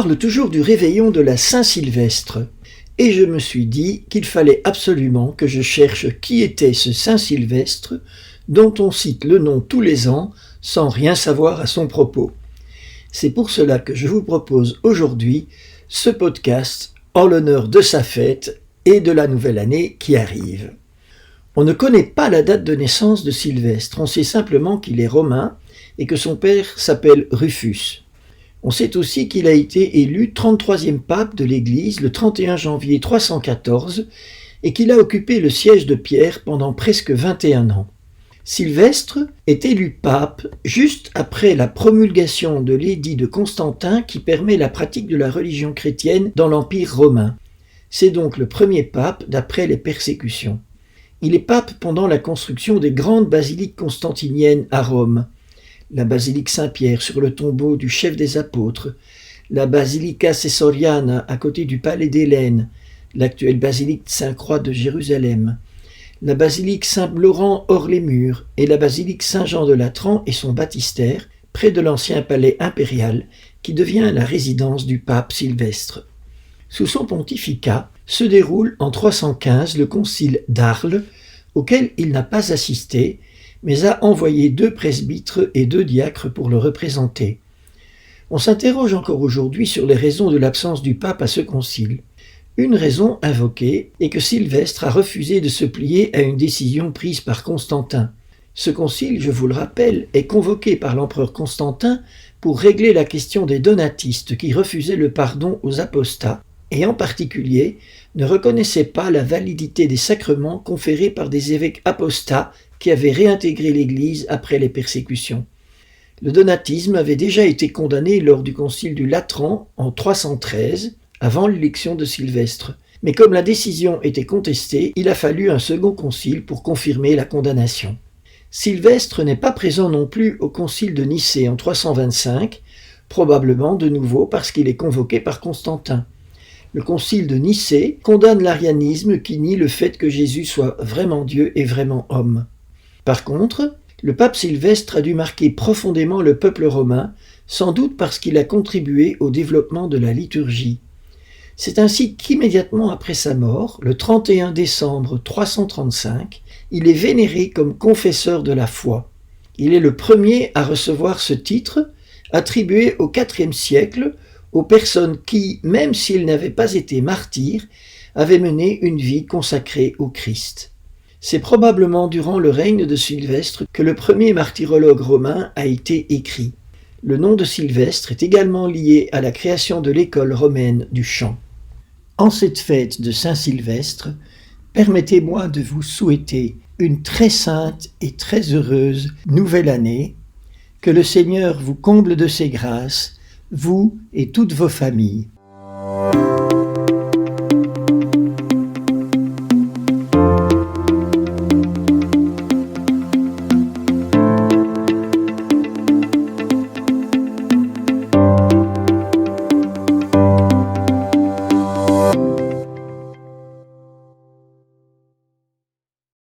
parle toujours du réveillon de la Saint-Sylvestre, et je me suis dit qu'il fallait absolument que je cherche qui était ce Saint-Sylvestre dont on cite le nom tous les ans sans rien savoir à son propos. C'est pour cela que je vous propose aujourd'hui ce podcast en l'honneur de sa fête et de la nouvelle année qui arrive. On ne connaît pas la date de naissance de Sylvestre, on sait simplement qu'il est romain et que son père s'appelle Rufus. On sait aussi qu'il a été élu 33e pape de l'Église le 31 janvier 314 et qu'il a occupé le siège de Pierre pendant presque 21 ans. Sylvestre est élu pape juste après la promulgation de l'édit de Constantin qui permet la pratique de la religion chrétienne dans l'Empire romain. C'est donc le premier pape d'après les persécutions. Il est pape pendant la construction des grandes basiliques constantiniennes à Rome. La basilique Saint-Pierre sur le tombeau du chef des apôtres, la Basilica Caesoriana à côté du palais d'Hélène, l'actuelle basilique Sainte-Croix de Jérusalem, la basilique Saint-Laurent hors les murs et la basilique Saint-Jean de Latran et son baptistère près de l'ancien palais impérial qui devient la résidence du pape Sylvestre. Sous son pontificat se déroule en 315 le concile d'Arles auquel il n'a pas assisté mais a envoyé 2 presbytres et 2 diacres pour le représenter. On s'interroge encore aujourd'hui sur les raisons de l'absence du pape à ce concile. Une raison invoquée est que Sylvestre a refusé de se plier à une décision prise par Constantin. Ce concile, je vous le rappelle, est convoqué par l'empereur Constantin pour régler la question des donatistes qui refusaient le pardon aux apostats et en particulier ne reconnaissaient pas la validité des sacrements conférés par des évêques apostats qui avaient réintégré l'Église après les persécutions. Le donatisme avait déjà été condamné lors du concile du Latran en 313, avant l'élection de Sylvestre. Mais comme la décision était contestée, il a fallu un second concile pour confirmer la condamnation. Sylvestre n'est pas présent non plus au concile de Nicée en 325, probablement de nouveau parce qu'il est convoqué par Constantin. Le concile de Nicée condamne l'arianisme qui nie le fait que Jésus soit vraiment Dieu et vraiment homme. Par contre, le pape Sylvestre a dû marquer profondément le peuple romain, sans doute parce qu'il a contribué au développement de la liturgie. C'est ainsi qu'immédiatement après sa mort, le 31 décembre 335, il est vénéré comme confesseur de la foi. Il est le premier à recevoir ce titre, attribué au IVe siècle aux personnes qui, même s'ils n'avaient pas été martyrs, avaient mené une vie consacrée au Christ. C'est probablement durant le règne de Sylvestre que le premier martyrologe romain a été écrit. Le nom de Sylvestre est également lié à la création de l'école romaine du chant. En cette fête de Saint-Sylvestre, permettez-moi de vous souhaiter une très sainte et très heureuse nouvelle année, que le Seigneur vous comble de ses grâces, vous et toutes vos familles.